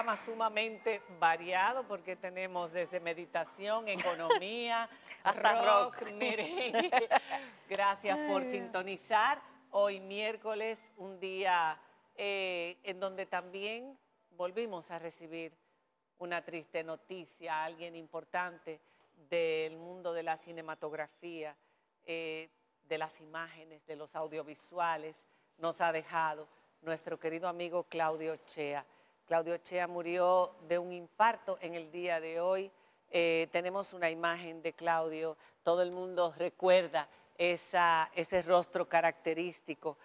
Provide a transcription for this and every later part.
programa sumamente variado porque tenemos desde meditación, economía, hasta rock, merengue. Gracias por sintonizar. Hoy miércoles, un día en donde también volvimos a recibir una triste noticia, alguien importante del mundo de la cinematografía, de las imágenes, de los audiovisuales, nos ha dejado nuestro querido amigo Claudio Chea. Claudio Chea murió de un infarto en el día de hoy. Tenemos una imagen de Claudio, todo el mundo recuerda ese rostro característico,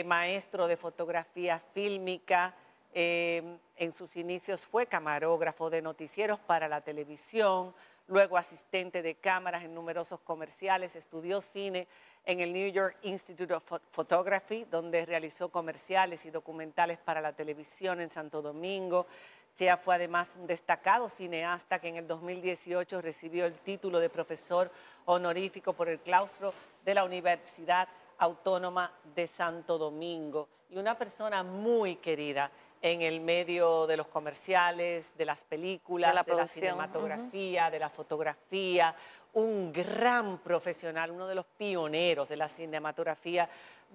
maestro de fotografía fílmica. En sus inicios fue camarógrafo de noticieros para la televisión, luego asistente de cámaras en numerosos comerciales, estudió cine en el New York Institute of Photography, donde realizó comerciales y documentales para la televisión en Santo Domingo. Chea fue además un destacado cineasta que en el 2018 recibió el título de profesor honorífico por el claustro de la Universidad Autónoma de Santo Domingo y una persona muy querida en el medio de los comerciales, de las películas, de la cinematografía, de la fotografía, un gran profesional, uno de los pioneros de la cinematografía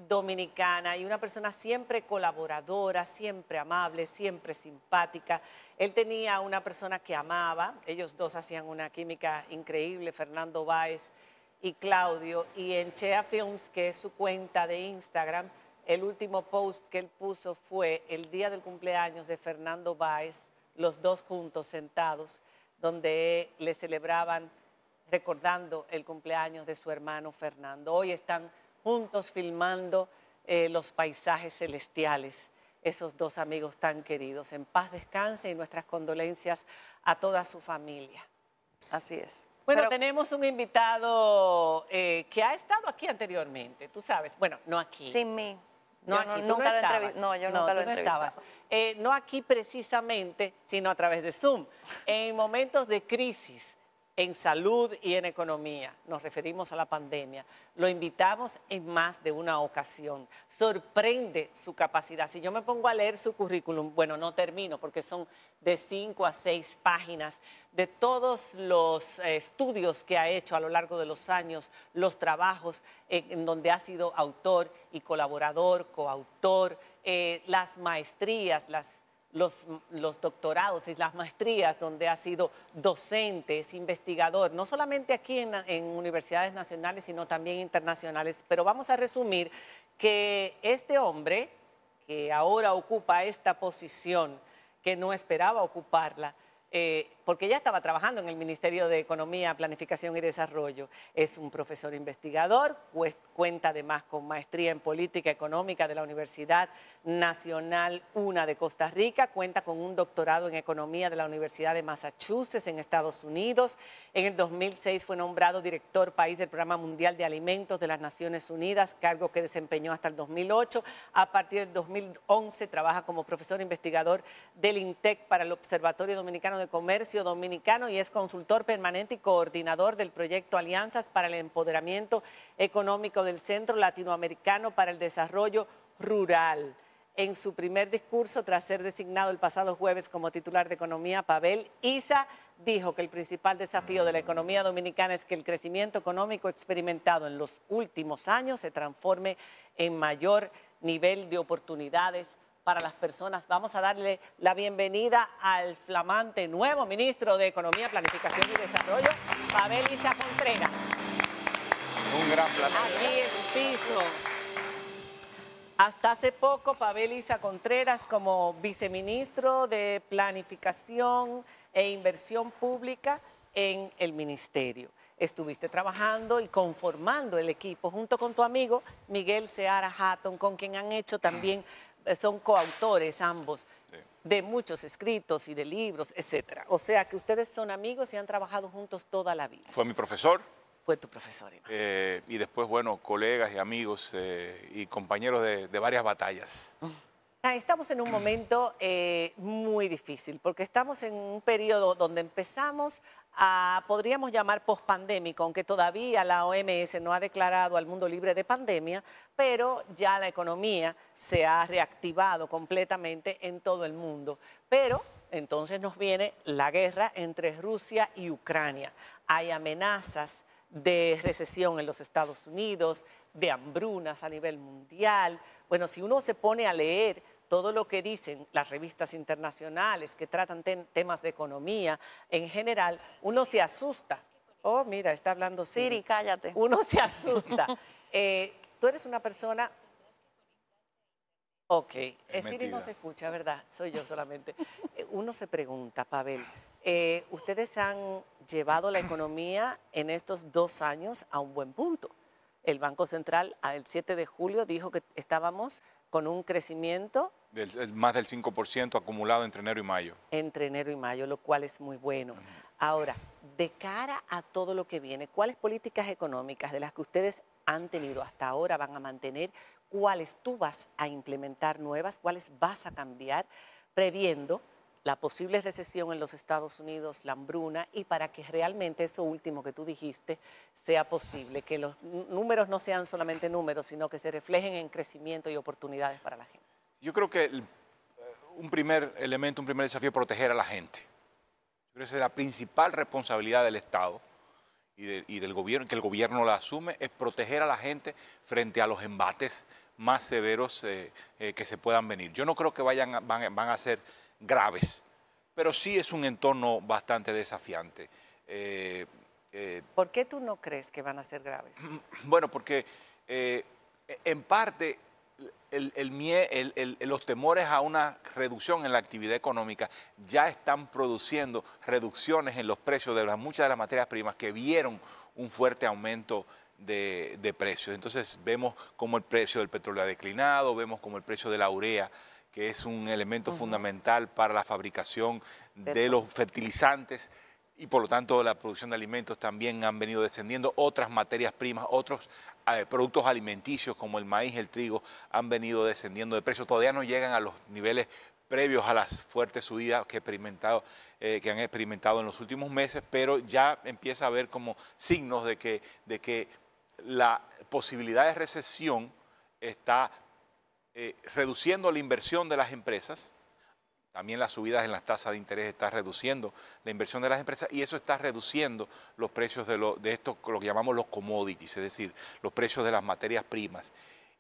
dominicana y una persona siempre colaboradora, siempre amable, siempre simpática. Él tenía una persona que amaba, ellos dos hacían una química increíble, Fernando Báez y Claudio, y en Chea Films, que es su cuenta de Instagram, el último post que él puso fue el día del cumpleaños de Fernando Báez, los dos juntos sentados, donde le celebraban recordando el cumpleaños de su hermano Fernando. Hoy están juntos filmando los paisajes celestiales, esos dos amigos tan queridos. En paz descanse y nuestras condolencias a toda su familia. Así es. Bueno, tenemos un invitado que ha estado aquí anteriormente, tú sabes, bueno, no aquí. Sin mí. No, aquí, nunca lo entrevistado. No, yo nunca lo he entrevistado. No aquí precisamente, sino a través de Zoom. En momentos de crisis, en salud y en economía, nos referimos a la pandemia, lo invitamos en más de una ocasión. Sorprende su capacidad. Si yo me pongo a leer su currículum, bueno, no termino porque son de 5 a 6 páginas de todos los estudios que ha hecho a lo largo de los años, los trabajos en donde ha sido autor y colaborador, coautor, las maestrías, los doctorados y las maestrías donde ha sido docente, es investigador, no solamente aquí en universidades nacionales, sino también internacionales. Pero vamos a resumir que este hombre, que ahora ocupa esta posición, que no esperaba ocuparla, porque ya estaba trabajando en el Ministerio de Economía, Planificación y Desarrollo. Es un profesor investigador, cuenta además con maestría en Política Económica de la Universidad Nacional UNA de Costa Rica, cuenta con un doctorado en Economía de la Universidad de Massachusetts en Estados Unidos. En el 2006 fue nombrado director país del Programa Mundial de Alimentos de las Naciones Unidas, cargo que desempeñó hasta el 2008. A partir del 2011 trabaja como profesor investigador del INTEC para el Observatorio Dominicano de Comercio Dominicano y es consultor permanente y coordinador del proyecto Alianzas para el Empoderamiento Económico del Centro Latinoamericano para el Desarrollo Rural. En su primer discurso, tras ser designado el pasado jueves como titular de Economía, Pavel Issa dijo que el principal desafío de la economía dominicana es que el crecimiento económico experimentado en los últimos años se transforme en mayor nivel de oportunidades para las personas. Vamos a darle la bienvenida al flamante nuevo ministro de Economía, Planificación y Desarrollo, Pavel Issa Contreras. Un gran placer. Aquí en el piso. Hasta hace poco, Pavel Issa Contreras como viceministro de Planificación e Inversión Pública en el ministerio. Estuviste trabajando y conformando el equipo junto con tu amigo Miguel Seara Hatton, con quien han hecho también, son coautores ambos, de muchos escritos y de libros, etcétera. O sea que ustedes son amigos y han trabajado juntos toda la vida. Fue mi profesor. Fue tu profesor. Y después, bueno, colegas y amigos y compañeros de varias batallas. Estamos en un momento muy difícil porque estamos en un periodo donde empezamos a, podríamos llamar pospandémico, aunque todavía la OMS no ha declarado al mundo libre de pandemia, pero ya la economía se ha reactivado completamente en todo el mundo. Pero entonces nos viene la guerra entre Rusia y Ucrania. Hay amenazas de recesión en los Estados Unidos, de hambrunas a nivel mundial. Bueno, si uno se pone a leer todo lo que dicen las revistas internacionales que tratan temas de economía, en general, uno se asusta. Oh, mira, está hablando Siri. Siri, cállate. Uno se asusta. Tú eres una persona... Ok, Siri no se escucha, ¿verdad? Soy yo solamente. Uno se pregunta, Pavel, ustedes han llevado la economía en estos 2 años a un buen punto. El Banco Central, el 7 de julio, dijo que estábamos con un crecimiento... Más del 5% acumulado entre enero y mayo. Entre enero y mayo, lo cual es muy bueno. Ahora, de cara a todo lo que viene, ¿cuáles políticas económicas de las que ustedes han tenido hasta ahora van a mantener? ¿Cuáles tú vas a implementar nuevas? ¿Cuáles vas a cambiar? Previendo la posible recesión en los Estados Unidos, la hambruna, y para que realmente eso último que tú dijiste sea posible, que los números no sean solamente números, sino que se reflejen en crecimiento y oportunidades para la gente. Yo creo que un primer elemento, un primer desafío es proteger a la gente. Yo creo que esa es la principal responsabilidad del Estado y del gobierno, que el gobierno la asume, es proteger a la gente frente a los embates más severos que se puedan venir. Yo no creo que van a ser graves, pero sí es un entorno bastante desafiante. ¿Por qué tú no crees que van a ser graves? Bueno, porque en parte los temores a una reducción en la actividad económica ya están produciendo reducciones en los precios de muchas de las materias primas que vieron un fuerte aumento de precios. Entonces vemos como el precio del petróleo ha declinado, vemos como el precio de la urea, que es un elemento fundamental para la fabricación de los fertilizantes y por lo tanto la producción de alimentos también han venido descendiendo. Otras materias primas, otros productos alimenticios como el maíz, el trigo, han venido descendiendo de precio. Todavía no llegan a los niveles previos a las fuertes subidas que han experimentado en los últimos meses, pero ya empieza a haber como signos de que la posibilidad de recesión está reduciendo la inversión de las empresas. También las subidas en las tasas de interés están reduciendo la inversión de las empresas y eso está reduciendo los precios de esto, lo que llamamos los commodities, es decir, los precios de las materias primas.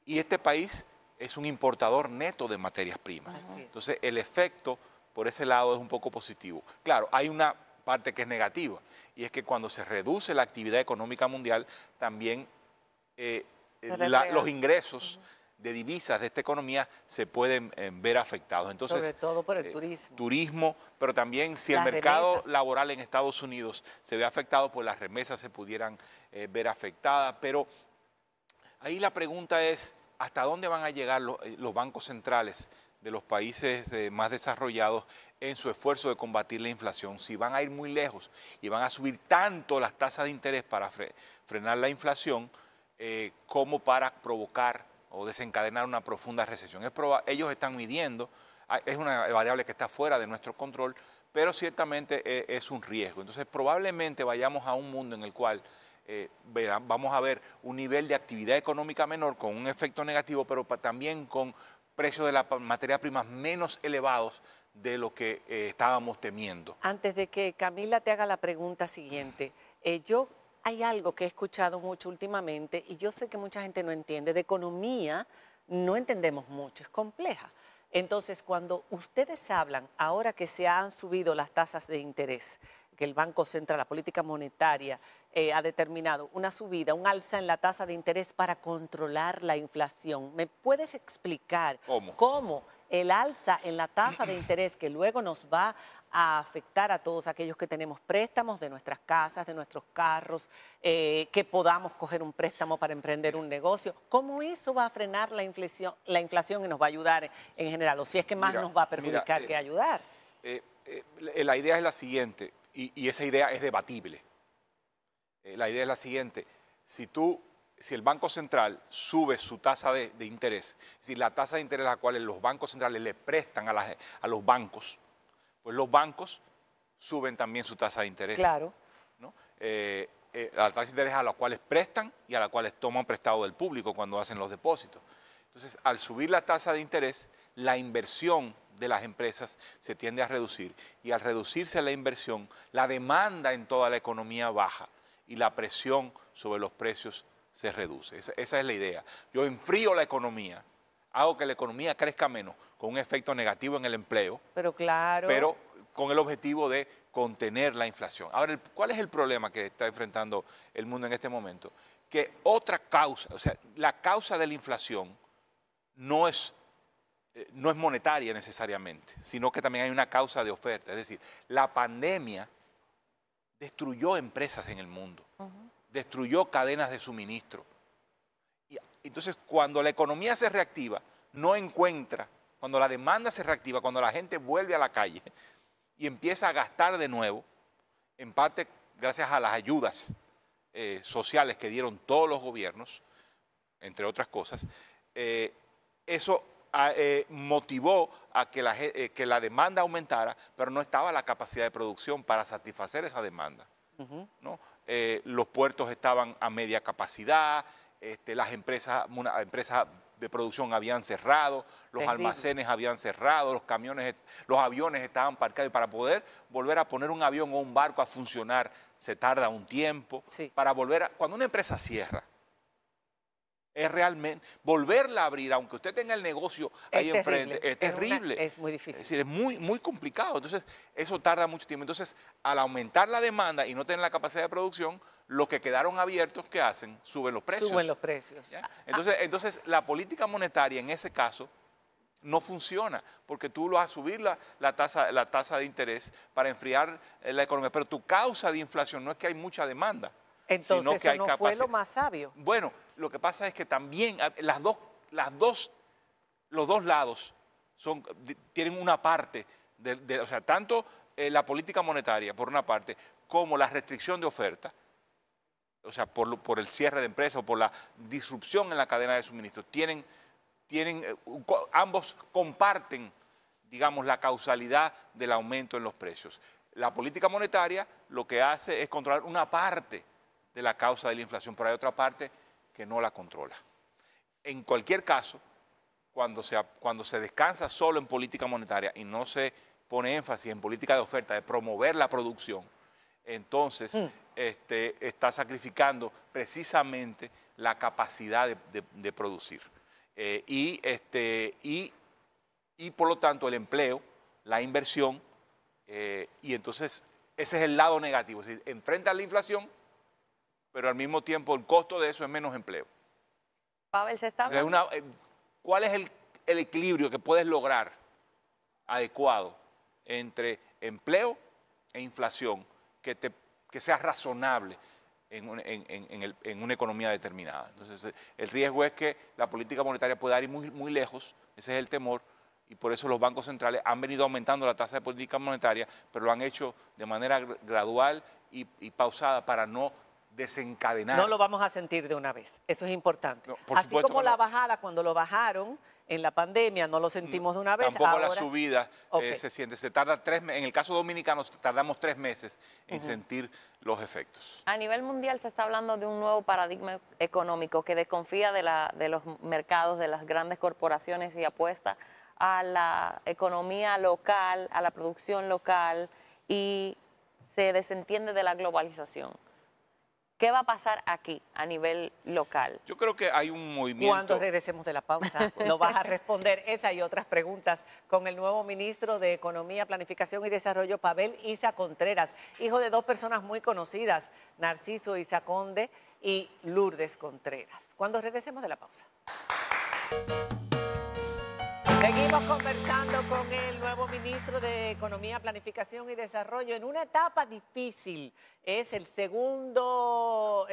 Y este país es un importador neto de materias primas. Entonces, el efecto por ese lado es un poco positivo. Claro, hay una parte que es negativa y es que cuando se reduce la actividad económica mundial, también los ingresos de divisas de esta economía se pueden ver afectados. Entonces, sobre todo por el turismo. Turismo, pero también si el mercado laboral en Estados Unidos se ve afectado, pues las remesas se pudieran ver afectadas. Pero ahí la pregunta es, ¿hasta dónde van a llegar los bancos centrales de los países más desarrollados en su esfuerzo de combatir la inflación? Si van a ir muy lejos y van a subir tanto las tasas de interés para frenar la inflación como para provocar o desencadenar una profunda recesión. Ellos están midiendo, es una variable que está fuera de nuestro control, pero ciertamente es un riesgo. Entonces probablemente vayamos a un mundo en el cual vamos a ver un nivel de actividad económica menor con un efecto negativo, pero también con precios de las materias primas menos elevados de lo que estábamos temiendo. Antes de que Camila te haga la pregunta siguiente, hay algo que he escuchado mucho últimamente y yo sé que mucha gente no entiende. De economía no entendemos mucho, es compleja. Entonces, cuando ustedes hablan, ahora que se han subido las tasas de interés, que el Banco Central, la política monetaria, ha determinado una subida, un alza en la tasa de interés para controlar la inflación, ¿me puedes explicar cómo el alza en la tasa de interés que luego nos va a afectar a todos aquellos que tenemos préstamos de nuestras casas, de nuestros carros, que podamos coger un préstamo para emprender un negocio? ¿Cómo eso va a frenar la inflación y nos va a ayudar en general? O si es que más nos va a perjudicar que ayudar. La idea es la siguiente, y esa idea es debatible. La idea es la siguiente, si el Banco Central sube su tasa de interés, es decir, la tasa de interés a la cual los bancos centrales le prestan a los bancos, pues los bancos suben también su tasa de interés. Claro. ¿No? La tasa de interés a las cuales prestan y a las cuales toman prestado del público cuando hacen los depósitos. Entonces, al subir la tasa de interés, la inversión de las empresas se tiende a reducir. Y al reducirse la inversión, la demanda en toda la economía baja y la presión sobre los precios se reduce. Esa es la idea. Yo enfrío la economía, hago que la economía crezca menos, con un efecto negativo en el empleo, Pero claro. pero con el objetivo de contener la inflación. Ahora, ¿cuál es el problema que está enfrentando el mundo en este momento? Que otra causa, o sea, la causa de la inflación no es monetaria necesariamente, sino que también hay una causa de oferta. Es decir, la pandemia destruyó empresas en el mundo, destruyó cadenas de suministro. Y entonces, cuando la economía se reactiva, no encuentra, cuando la demanda se reactiva, cuando la gente vuelve a la calle y empieza a gastar de nuevo, en parte gracias a las ayudas sociales que dieron todos los gobiernos, entre otras cosas, eso motivó a que la demanda aumentara, pero no estaba la capacidad de producción para satisfacer esa demanda, ¿no? Los puertos estaban a media capacidad, las empresas de producción habían cerrado, los almacenes habían cerrado, los aviones estaban parqueados, y para poder volver a poner un avión o un barco a funcionar se tarda un tiempo. Sí. Cuando una empresa cierra, es realmente volverla a abrir, aunque usted tenga el negocio ahí enfrente, es terrible. Es muy difícil. Es decir, es muy, muy complicado. Entonces, eso tarda mucho tiempo. Entonces, al aumentar la demanda y no tener la capacidad de producción, los que quedaron abiertos, ¿qué hacen? Suben los precios. Suben los precios. Entonces, la política monetaria en ese caso no funciona, porque tú lo vas a subir la tasa de interés para enfriar la economía, pero tu causa de inflación no es que hay mucha demanda. Entonces, eso no fue lo más sabio. Bueno, lo que pasa es que también los dos lados tienen una parte, o sea, tanto la política monetaria, por una parte, como la restricción de oferta, o sea, por el cierre de empresas o por la disrupción en la cadena de suministro, ambos comparten, digamos, la causalidad del aumento en los precios. La política monetaria lo que hace es controlar una parte de la causa de la inflación, pero hay otra parte que no la controla. En cualquier caso, cuando se descansa solo en política monetaria y no se pone énfasis en política de oferta, de promover la producción, entonces está sacrificando precisamente la capacidad de producir. Y por lo tanto el empleo, la inversión, y entonces ese es el lado negativo. Es decir, enfrenta la inflación, pero al mismo tiempo el costo de eso es menos empleo. Pavel, se está hablando. ¿Cuál es el equilibrio que puedes lograr adecuado entre empleo e inflación que sea razonable en una economía determinada? Entonces, el riesgo es que la política monetaria pueda ir muy, muy lejos, ese es el temor, y por eso los bancos centrales han venido aumentando la tasa de política monetaria, pero lo han hecho de manera gradual y pausada para no desencadenar. No lo vamos a sentir de una vez, eso es importante. No, por Así supuesto como que la no. bajada, cuando lo bajaron en la pandemia, no lo sentimos de una vez. Tampoco ahora, la subida okay. se siente. Se tarda 3 meses. En el caso dominicano tardamos 3 meses en sentir los efectos. A nivel mundial se está hablando de un nuevo paradigma económico que desconfía de los mercados, de las grandes corporaciones y apuesta a la economía local, a la producción local y se desentiende de la globalización. ¿Qué va a pasar aquí a nivel local? Yo creo que hay un movimiento. Cuando regresemos de la pausa, lo vas a responder esa y otras preguntas con el nuevo ministro de Economía, Planificación y Desarrollo, Pavel Isa Contreras, hijo de dos personas muy conocidas, Narciso Isa Conde y Lourdes Contreras. Cuando regresemos de la pausa. Seguimos conversando con el nuevo ministro de Economía, Planificación y Desarrollo en una etapa difícil. Es el segunda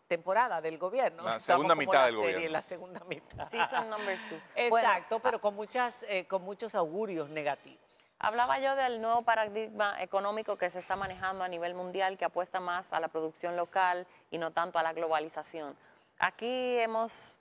temporada del gobierno. La segunda mitad del gobierno. La segunda mitad. Season number 2. Exacto, pero con muchos augurios negativos. Hablaba yo del nuevo paradigma económico que se está manejando a nivel mundial, que apuesta más a la producción local y no tanto a la globalización. Aquí hemos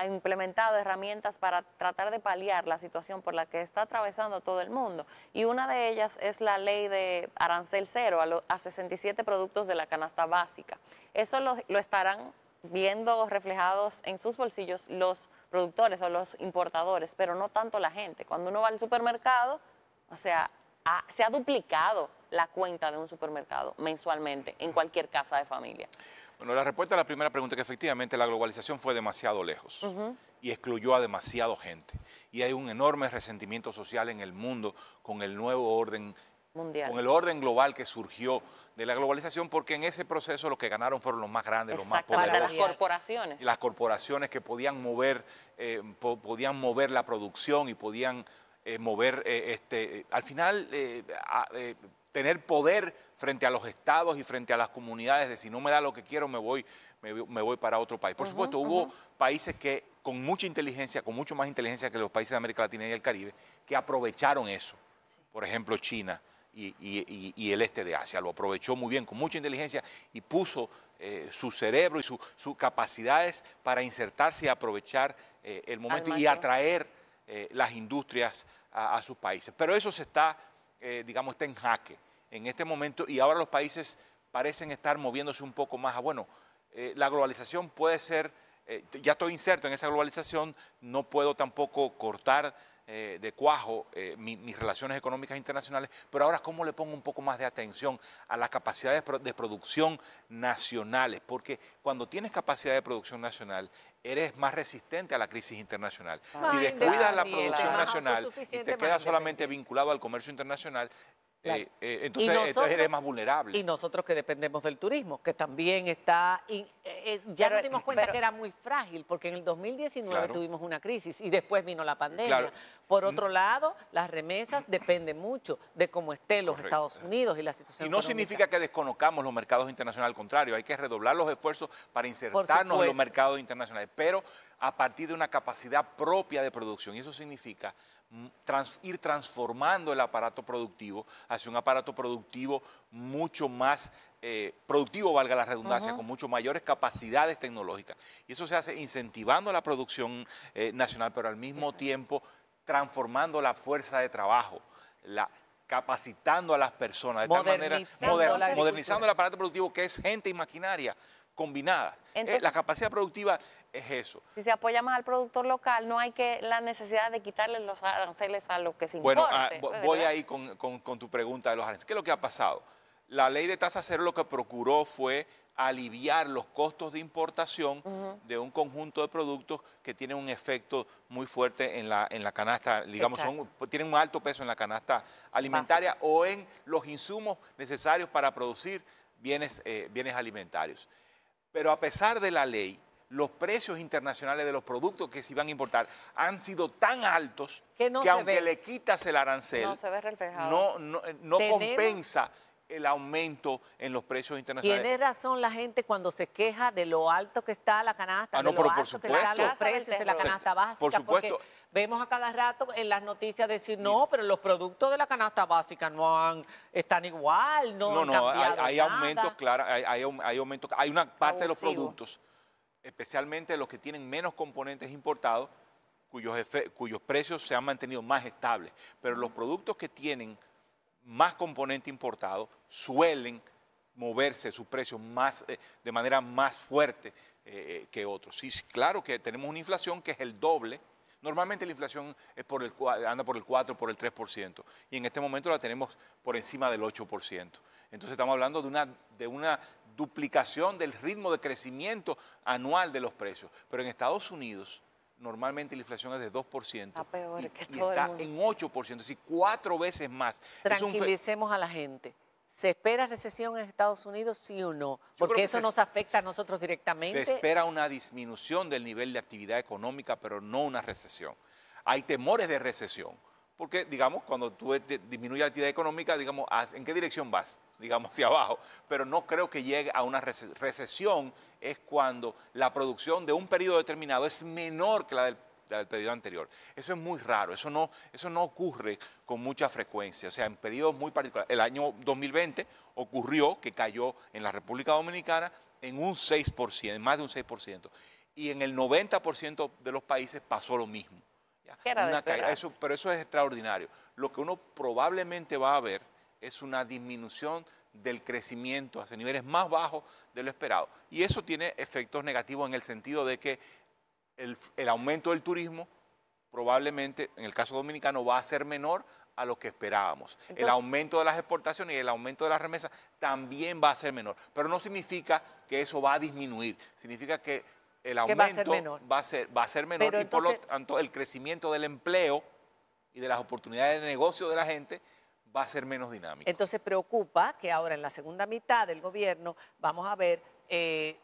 implementado herramientas para tratar de paliar la situación por la que está atravesando todo el mundo. Y una de ellas es la ley de arancel cero a 67 productos de la canasta básica. Eso lo estarán viendo reflejados en sus bolsillos los productores o los importadores, pero no tanto la gente. Cuando uno va al supermercado, o sea, se ha duplicado la cuenta de un supermercado mensualmente en cualquier casa de familia. Bueno, la respuesta a la primera pregunta es que efectivamente la globalización fue demasiado lejos y excluyó a demasiado gente. Y hay un enorme resentimiento social en el mundo con el nuevo orden mundial, con el orden global que surgió de la globalización, porque en ese proceso los que ganaron fueron los más grandes, los más poderosos. Las corporaciones. Las corporaciones que podían mover la producción y podían mover, al final, tener poder frente a los estados y frente a las comunidades, de si no me da lo que quiero, me voy para otro país. Por supuesto, hubo países que con mucha inteligencia, con mucho más inteligencia que los países de América Latina y el Caribe, que aprovecharon eso. Por ejemplo, China y el este de Asia lo aprovechó muy bien, con mucha inteligencia, y puso su cerebro y sus capacidades para insertarse y aprovechar el momento y atraer las industrias a sus países. Pero eso se está, digamos, está en jaque en este momento, y ahora los países parecen estar moviéndose un poco más a, bueno, la globalización puede ser, ya estoy inserto en esa globalización, no puedo tampoco cortar de cuajo mis relaciones económicas internacionales, pero ahora cómo le pongo un poco más de atención a las capacidades de producción nacionales, porque cuando tienes capacidad de producción nacional, eres más resistente a la crisis internacional. Si descuidas la producción nacional y te quedas solamente vinculado al comercio internacional, entonces eres más vulnerable. Y nosotros que dependemos del turismo, que también está, ya nos dimos cuenta que era muy frágil, porque en el 2019 tuvimos una crisis y después vino la pandemia. Por otro lado, las remesas dependen mucho de cómo estén los Estados Unidos y la situación económica. Significa que desconozcamos los mercados internacionales, al contrario, hay que redoblar los esfuerzos para insertarnos en los mercados internacionales, pero a partir de una capacidad propia de producción, y eso significa ir transformando el aparato productivo hacia un aparato productivo mucho más productivo, valga la redundancia, con mucho mayores capacidades tecnológicas. Y eso se hace incentivando la producción nacional, pero al mismo tiempo transformando la fuerza de trabajo, capacitando a las personas, de tal manera, modernizando el aparato productivo, que es gente y maquinaria combinadas. La capacidad productiva es eso. Si se apoya más al productor local, no hay la necesidad de quitarle los aranceles a lo que se importe. Bueno, voy ahí con tu pregunta de los aranceles. ¿Qué es lo que ha pasado? La ley de tasa cero lo que procuró fue aliviar los costos de importación de un conjunto de productos que tienen un efecto muy fuerte en la canasta, digamos, tienen un alto peso en la canasta alimentaria o en los insumos necesarios para producir bienes alimentarios. Pero a pesar de la ley, los precios internacionales de los productos que se iban a importar han sido tan altos que aunque le quitas el arancel, no se ve reflejado. No compensa el aumento en los precios internacionales. Tiene razón la gente cuando se queja de lo alto que está la canasta, de lo alto que están los precios en la canasta básica. Por supuesto. Porque vemos a cada rato en las noticias decir, no, pero los productos de la canasta básica están igual, no han cambiado hay nada. aumentos, claro, hay aumentos. Hay una parte de los productos, especialmente los que tienen menos componentes importados, cuyos precios se han mantenido más estables. Pero los productos que tienen más componente importado suelen moverse sus precios de manera más fuerte que otros. Sí, claro que tenemos una inflación que es el doble. Normalmente la inflación anda por el 4, por el 3%, y en este momento la tenemos por encima del 8%. Entonces estamos hablando de una duplicación del ritmo de crecimiento anual de los precios. Pero en Estados Unidos normalmente la inflación es de 2% está peor que y todo está el mundo. en 8%, es decir, 4 veces más. Tranquilicemos a la gente. ¿Se espera recesión en Estados Unidos, sí o no? Porque eso nos afecta a nosotros directamente. Se espera una disminución del nivel de actividad económica, pero no una recesión. Hay temores de recesión, porque, digamos, cuando tú disminuyes la actividad económica, digamos, ¿en qué dirección vas? Digamos, hacia abajo. Pero no creo que llegue a una recesión. Es cuando la producción de un periodo determinado es menor que la del periodo anterior. Eso es muy raro, eso no ocurre con mucha frecuencia, o sea, en periodos muy particulares. El año 2020 ocurrió que cayó en la República Dominicana en un 6%, en más de un 6%, y en el 90% de los países pasó lo mismo. Una caída, pero eso es extraordinario. Lo que uno probablemente va a ver es una disminución del crecimiento hacia niveles más bajos de lo esperado. Y eso tiene efectos negativos en el sentido de que el aumento del turismo probablemente, en el caso dominicano, va a ser menor a lo que esperábamos. Entonces, el aumento de las exportaciones y el aumento de las remesas también va a ser menor. Pero no significa que eso va a disminuir. Significa que el aumento va a ser menor. Pero y entonces, por lo tanto el crecimiento del empleo y de las oportunidades de negocio de la gente va a ser menos dinámico. Entonces preocupa que ahora en la segunda mitad del gobierno vamos a ver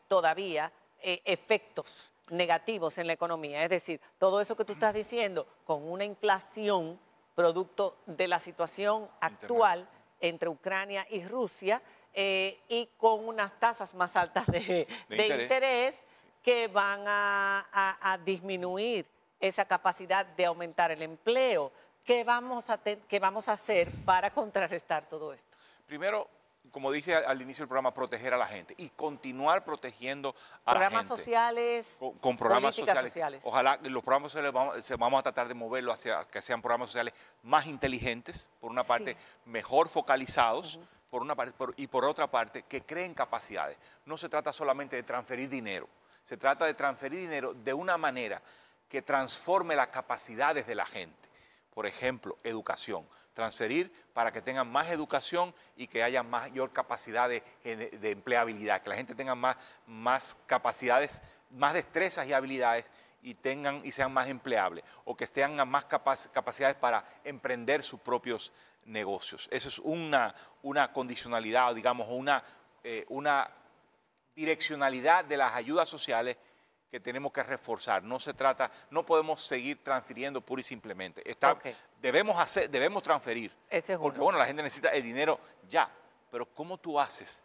todavía efectos negativos en la economía. Es decir, todo eso que tú estás diciendo con una inflación producto de la situación actual entre Ucrania y Rusia y con unas tasas más altas de interés que van a disminuir esa capacidad de aumentar el empleo. ¿Qué vamos a hacer para contrarrestar todo esto? Primero, como dice al inicio del programa, proteger a la gente y continuar protegiendo a la gente. Programas sociales, con programas sociales. Ojalá los programas sociales vamos a tratar de moverlo hacia que sean programas sociales más inteligentes, por una parte, mejor focalizados, por una parte, y por otra parte, que creen capacidades. No se trata solamente de transferir dinero, se trata de transferir dinero de una manera que transforme las capacidades de la gente. Por ejemplo, educación. Transferir para que tengan más educación y que haya mayor capacidad de empleabilidad, que la gente tenga más capacidades, más destrezas y habilidades y sean más empleables, o que tengan más capacidades para emprender sus propios negocios. Eso es una condicionalidad, digamos, una direccionalidad de las ayudas sociales que tenemos que reforzar. No podemos seguir transfiriendo pura y simplemente. Debemos transferir, porque bueno, la gente necesita el dinero ya, pero ¿cómo tú haces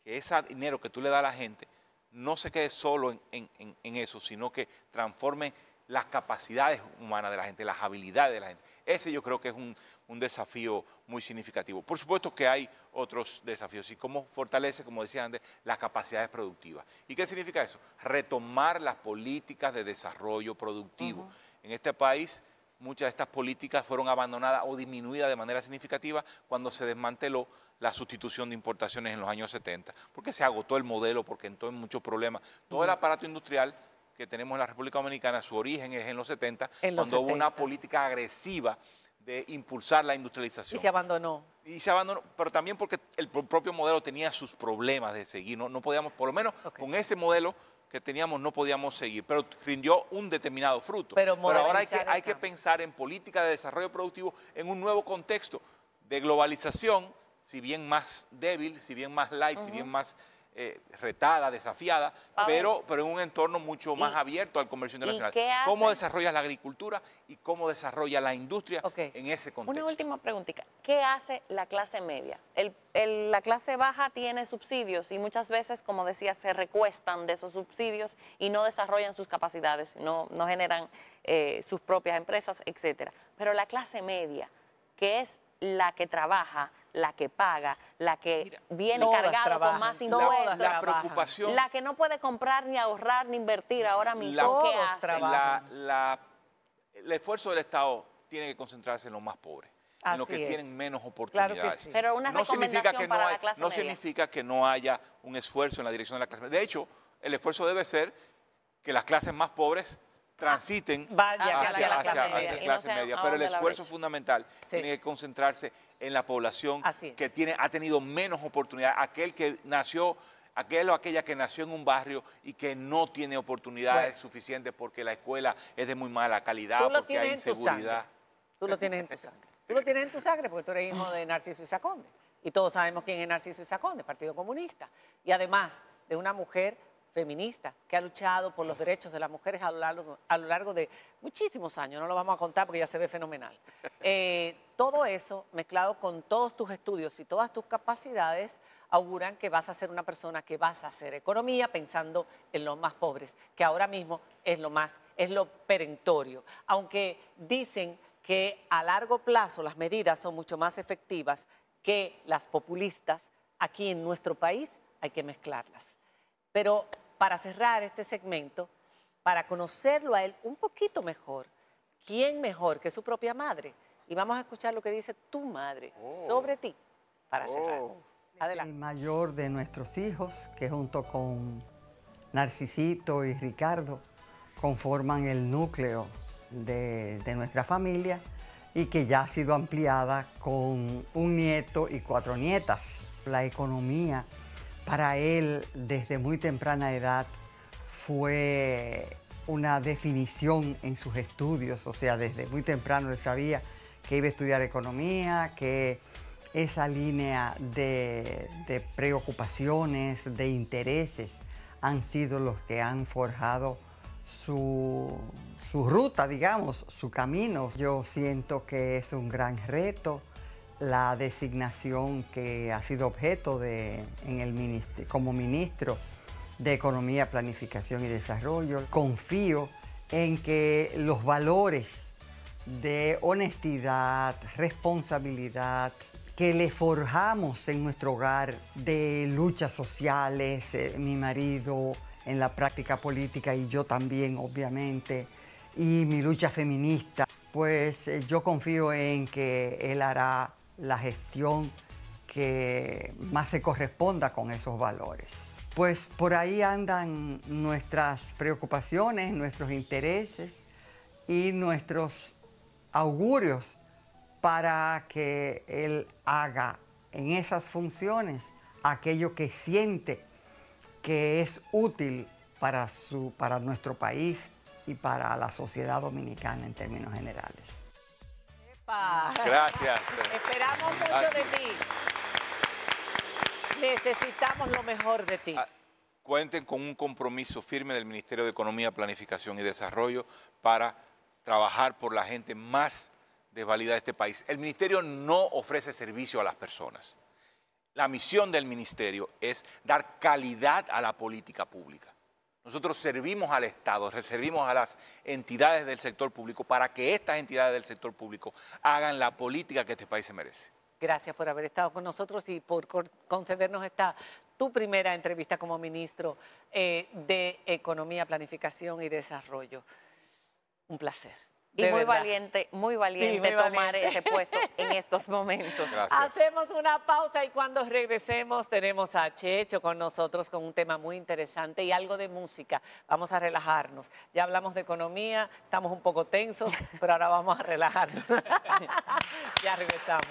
que ese dinero que tú le das a la gente no se quede solo en eso, sino que transforme las capacidades humanas de la gente, las habilidades de la gente? Ese yo creo que es un desafío muy significativo. Por supuesto que hay otros desafíos, y cómo fortalece, como decía antes, las capacidades productivas. ¿Y qué significa eso? Retomar las políticas de desarrollo productivo. En este país, muchas de estas políticas fueron abandonadas o disminuidas de manera significativa cuando se desmanteló la sustitución de importaciones en los años 70, porque se agotó el modelo, porque entró en muchos problemas. Todo el aparato industrial que tenemos en la República Dominicana, su origen es en los 70, cuando hubo una política agresiva de impulsar la industrialización. Y se abandonó. Y se abandonó, pero también porque el propio modelo tenía sus problemas de seguir. No podíamos, por lo menos con ese modelo que teníamos, no podíamos seguir, pero rindió un determinado fruto. Pero ahora hay que pensar en política de desarrollo productivo en un nuevo contexto de globalización, si bien más débil, si bien más light, si bien más retada, desafiada, pero en un entorno mucho más abierto al comercio internacional. ¿Cómo desarrollas la agricultura y cómo desarrolla la industria en ese contexto? Una última preguntita. ¿Qué hace la clase media? La clase baja tiene subsidios y muchas veces, como decía, se recuestan de esos subsidios y no desarrollan sus capacidades, no generan sus propias empresas, etcétera. Pero la clase media, que es la que trabaja, la que paga, la que viene cargada con más impuestos, la preocupación, la que no puede comprar, ni ahorrar, ni invertir ahora mismo, ¿qué hace? El esfuerzo del Estado tiene que concentrarse en los más pobres, en los que tienen menos oportunidades. Claro que sí. Pero una recomendación para la clase media. No significa que no haya un esfuerzo en la dirección de la clase media. De hecho, el esfuerzo debe ser que las clases más pobres transiten hacia la clase media, pero el esfuerzo fundamental tiene que concentrarse en la población que ha tenido menos oportunidades, aquel o aquella que nació en un barrio y que no tiene oportunidades suficientes porque la escuela es de muy mala calidad, porque hay inseguridad. Tú lo tienes en tu sangre. Tú lo tienes en tu sangre porque tú eres hijo de Narciso Isa Conde. Y todos sabemos quién es Narciso Isa Conde, Partido Comunista. Y además de una mujer feminista que ha luchado por los derechos de las mujeres a lo largo de muchísimos años, no lo vamos a contar porque ya se ve fenomenal. Todo eso, mezclado con todos tus estudios y todas tus capacidades, auguran que vas a ser una persona que vas a hacer economía pensando en los más pobres, que ahora mismo es lo perentorio. Aunque dicen que a largo plazo las medidas son mucho más efectivas que las populistas, aquí en nuestro país hay que mezclarlas. Pero para cerrar este segmento, para conocerlo a él un poquito mejor, ¿quién mejor que su propia madre? Y vamos a escuchar lo que dice tu madre sobre ti para cerrar. Adelante. El mayor de nuestros hijos, que junto con Narcisito y Ricardo conforman el núcleo de nuestra familia y que ya ha sido ampliada con un nieto y 4 nietas. La economía para él desde muy temprana edad fue una definición en sus estudios, o sea, desde muy temprano él sabía que iba a estudiar economía, que esa línea de preocupaciones, de intereses, han sido los que han forjado su ruta, digamos, su camino. Yo siento que es un gran reto la designación que ha sido objeto como ministro de Economía, Planificación y Desarrollo. Confío en que los valores de honestidad, responsabilidad, que le forjamos en nuestro hogar, de luchas sociales, mi marido en la práctica política y yo también, obviamente, y mi lucha feminista, pues yo confío en que él hará la gestión que más se corresponda con esos valores. Pues por ahí andan nuestras preocupaciones, nuestros intereses y nuestros augurios para que él haga en esas funciones aquello que siente que es útil para nuestro país y para la sociedad dominicana en términos generales. ¡Epa! Gracias. Esperamos mucho de ti. Necesitamos lo mejor de ti. Cuenten con un compromiso firme del Ministerio de Economía, Planificación y Desarrollo para trabajar por la gente más desvalida de este país. El ministerio no ofrece servicio a las personas. La misión del ministerio es dar calidad a la política pública. Nosotros servimos al Estado, servimos a las entidades del sector público para que estas entidades del sector público hagan la política que este país se merece. Gracias por haber estado con nosotros y por concedernos tu primera entrevista como ministro de Economía, Planificación y Desarrollo. Un placer. Y muy valiente, tomar ese puesto en estos momentos. Gracias. Hacemos una pausa y cuando regresemos tenemos a Checho con nosotros con un tema muy interesante y algo de música. Vamos a relajarnos. Ya hablamos de economía, estamos un poco tensos, pero ahora vamos a relajarnos. Ya regresamos.